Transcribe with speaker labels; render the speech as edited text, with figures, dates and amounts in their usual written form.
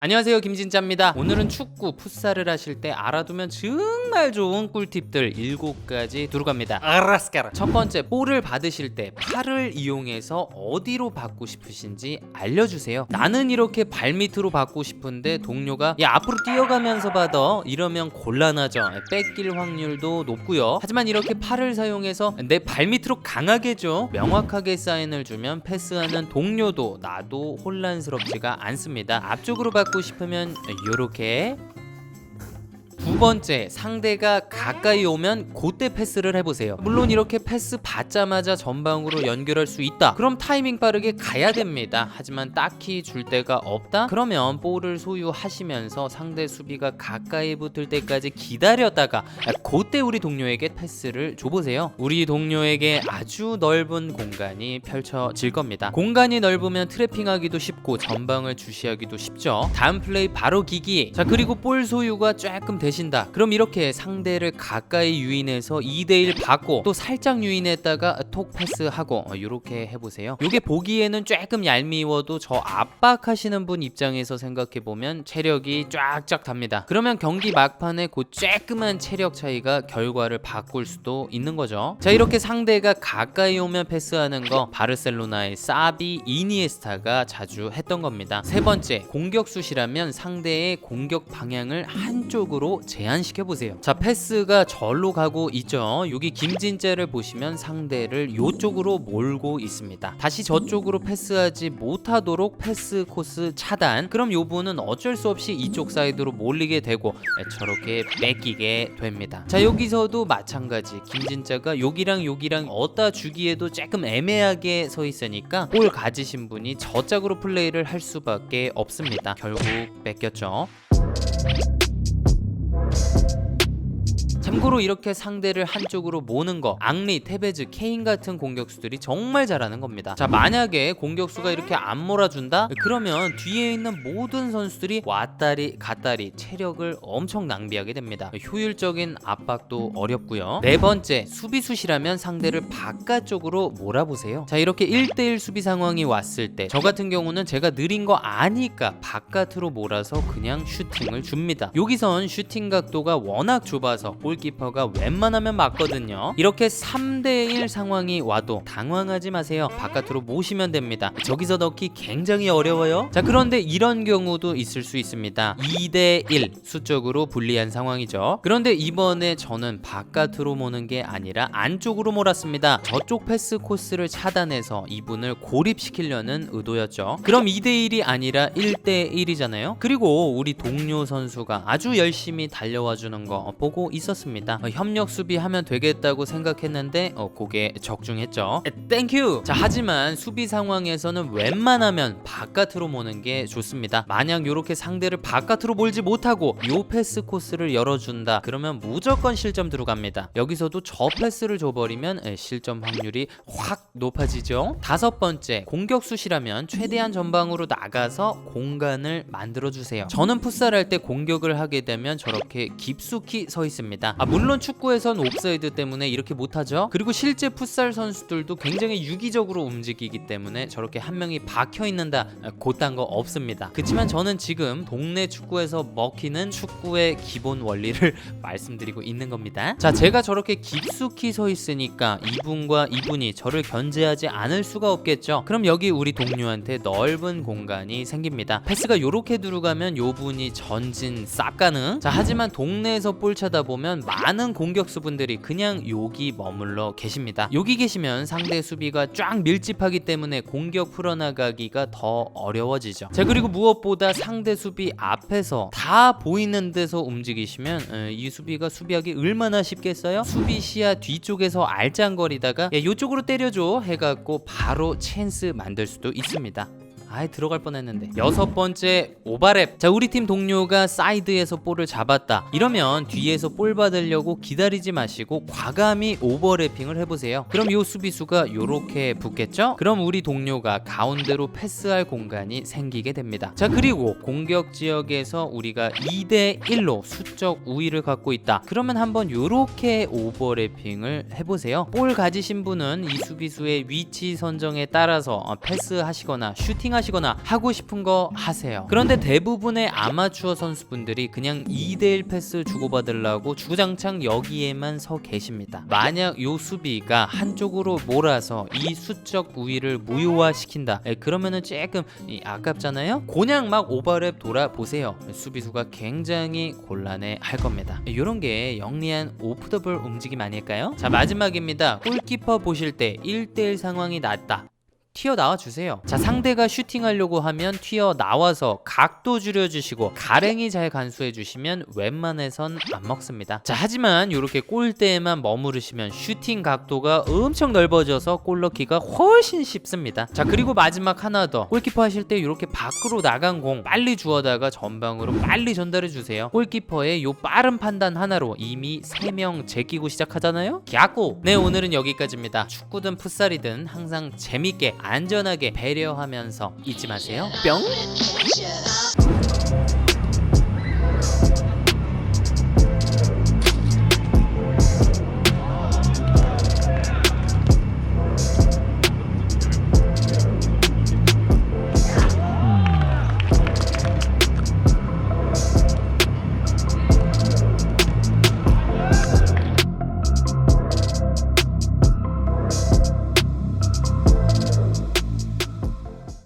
Speaker 1: 안녕하세요, 김진짜입니다. 오늘은 축구 풋살을 하실 때 알아두면 정말 좋은 꿀팁들 7가지 들어갑니다. 알았스까라. 첫 번째, 볼을 받으실 때 팔을 이용해서 어디로 받고 싶으신지 알려주세요. 나는 이렇게 발밑으로 받고 싶은데 동료가 야 앞으로 뛰어가면서 받아 이러면 곤란하죠. 뺏길 확률도 높고요. 하지만 이렇게 팔을 사용해서 내 발밑으로 강하게 줘 명확하게 사인을 주면 패스하는 동료도 나도 혼란스럽지가 않습니다. 앞쪽으로 받고 싶으면 요렇게. 두 번째, 상대가 가까이 오면 그때 패스를 해보세요. 물론 이렇게 패스 받자마자 전방으로 연결할 수 있다. 그럼 타이밍 빠르게 가야 됩니다. 하지만 딱히 줄 데가 없다? 그러면 볼을 소유하시면서 상대 수비가 가까이 붙을 때까지 기다렸다가 그때 우리 동료에게 패스를 줘보세요. 우리 동료에게 아주 넓은 공간이 펼쳐질 겁니다. 공간이 넓으면 트래핑하기도 쉽고 전방을 주시하기도 쉽죠. 다음 플레이 바로 기기. 자, 그리고 볼 소유가 조금 되신다. 그럼 이렇게 상대를 가까이 유인해서 2대1 받고 또 살짝 유인했다가 톡 패스하고 이렇게 해보세요. 이게 보기에는 조금 얄미워도 저 압박하시는 분 입장에서 생각해보면 체력이 쫙쫙 답니다. 그러면 경기 막판에 그 쬐끔한 체력 차이가 결과를 바꿀 수도 있는 거죠. 자, 이렇게 상대가 가까이 오면 패스하는 거 바르셀로나의 사비, 이니에스타가 자주 했던 겁니다. 세 번째, 공격수시라면 상대의 공격 방향을 한쪽으로 제한시켜보세요. 자, 패스가 절로 가고 있죠. 여기 김진짜를 보시면 상대를 이쪽으로 몰고 있습니다. 다시 저쪽으로 패스하지 못하도록 패스 코스 차단. 그럼 요 분은 어쩔 수 없이 이쪽 사이드로 몰리게 되고 저렇게 뺏기게 됩니다. 자, 여기서도 마찬가지. 김진짜가 여기랑 어디다 주기에도 조금 애매하게 서 있으니까 볼 가지신 분이 저 짝으로 플레이를 할 수밖에 없습니다. 결국 뺏겼죠. 참고로 이렇게 상대를 한쪽으로 모는 거 앙리, 테베즈, 케인 같은 공격수들이 정말 잘하는 겁니다. 자, 만약에 공격수가 이렇게 안 몰아준다? 그러면 뒤에 있는 모든 선수들이 왔다리 갔다리 체력을 엄청 낭비하게 됩니다. 효율적인 압박도 어렵고요. 네 번째, 수비수시라면 상대를 바깥쪽으로 몰아보세요. 자, 이렇게 1대1 수비 상황이 왔을 때 저 같은 경우는 제가 느린 거 아니까 바깥으로 몰아서 그냥 슈팅을 줍니다. 여기선 슈팅 각도가 워낙 좁아서 골키퍼가 웬만하면 맞거든요. 이렇게 3대1 상황이 와도 당황하지 마세요. 바깥으로 모시면 됩니다. 저기서 넣기 굉장히 어려워요. 자, 그런데 이런 경우도 있을 수 있습니다. 2대1 수적으로 불리한 상황이죠. 그런데 이번에 저는 바깥으로 모는 게 아니라 안쪽으로 몰았습니다. 저쪽 패스 코스를 차단해서 이분을 고립시키려는 의도였죠. 그럼 2대1이 아니라 1대1이잖아요. 그리고 우리 동료 선수가 아주 열심히 달려와 주는 거 보고 있었습니다. 협력 수비하면 되겠다고 생각했는데 그게 적중했죠. 땡큐. 자, 하지만 수비 상황에서는 웬만하면 바깥으로 모는 게 좋습니다. 만약 이렇게 상대를 바깥으로 몰지 못하고 요 패스 코스를 열어준다 그러면 무조건 실점 들어갑니다. 여기서도 저 패스를 줘버리면 실점 확률이 확 높아지죠. 다섯 번째, 공격수시라면 최대한 전방으로 나가서 공간을 만들어주세요. 저는 풋살할 때 공격을 하게 되면 저렇게 깊숙이 서 있습니다. 물론 축구에선 옵사이드 때문에 이렇게 못하죠. 그리고 실제 풋살 선수들도 굉장히 유기적으로 움직이기 때문에 저렇게 한 명이 박혀있는다 그딴 거 없습니다. 그치만 저는 지금 동네 축구에서 먹히는 축구의 기본 원리를 말씀드리고 있는 겁니다. 자, 제가 저렇게 깊숙이 서 있으니까 이분과 이분이 저를 견제하지 않을 수가 없겠죠. 그럼 여기 우리 동료한테 넓은 공간이 생깁니다. 패스가 요렇게 들어가면 요 분이 전진 쌉 가능. 자, 하지만 동네에서 볼 차다 보면 많은 공격수분들이 그냥 여기 머물러 계십니다. 여기 계시면 상대 수비가 쫙 밀집하기 때문에 공격 풀어나가기가 더 어려워지죠. 자, 그리고 무엇보다 상대 수비 앞에서 다 보이는 데서 움직이시면 이 수비가 수비하기 얼마나 쉽겠어요? 수비 시야 뒤쪽에서 알짱거리다가 야, 이쪽으로 때려줘 해갖고 바로 찬스 만들 수도 있습니다. 들어갈 뻔했는데. 여섯 번째, 오버랩. 자, 우리 팀 동료가 사이드에서 볼을 잡았다 이러면 뒤에서 볼 받으려고 기다리지 마시고 과감히 오버래핑을 해보세요. 그럼 이 수비수가 요렇게 붙겠죠? 그럼 우리 동료가 가운데로 패스할 공간이 생기게 됩니다. 자, 그리고 공격 지역에서 우리가 2대1로 수적 우위를 갖고 있다 그러면 한번 요렇게 오버래핑을 해보세요. 볼 가지신 분은 이 수비수의 위치 선정에 따라서 패스하시거나 슈팅하시거나 슈팅하시거나 하고 싶은 거 하세요. 그런데 대부분의 아마추어 선수분들이 그냥 2대1 패스 주고받으려고 주구장창 여기에만 서 계십니다. 만약 요 수비가 한쪽으로 몰아서 이 수적 우위를 무효화시킨다, 그러면은 조금 아깝잖아요. 그냥 막 오버랩 돌아보세요. 수비수가 굉장히 곤란해 할 겁니다. 이런 게 영리한 오프 더 볼 움직임 아닐까요? 자, 마지막입니다. 골키퍼 보실 때 1대1 상황이 났다. 튀어나와 주세요. 자, 상대가 슈팅하려고 하면 튀어나와서 각도 줄여주시고 가랭이 잘 간수해 주시면 웬만해선 안 먹습니다. 자, 하지만 이렇게 골대에만 머무르시면 슈팅 각도가 엄청 넓어져서 골 넣기가 훨씬 쉽습니다. 자, 그리고 마지막 하나 더. 골키퍼 하실 때 이렇게 밖으로 나간 공 빨리 주워다가 전방으로 빨리 전달해 주세요. 골키퍼의 요 빠른 판단 하나로 이미 3명 제끼고 시작하잖아요. 야구! 네, 오늘은 여기까지입니다. 축구든 풋살이든 항상 재밌게 안전하게 배려하면서 잊지 마세요. 뿅!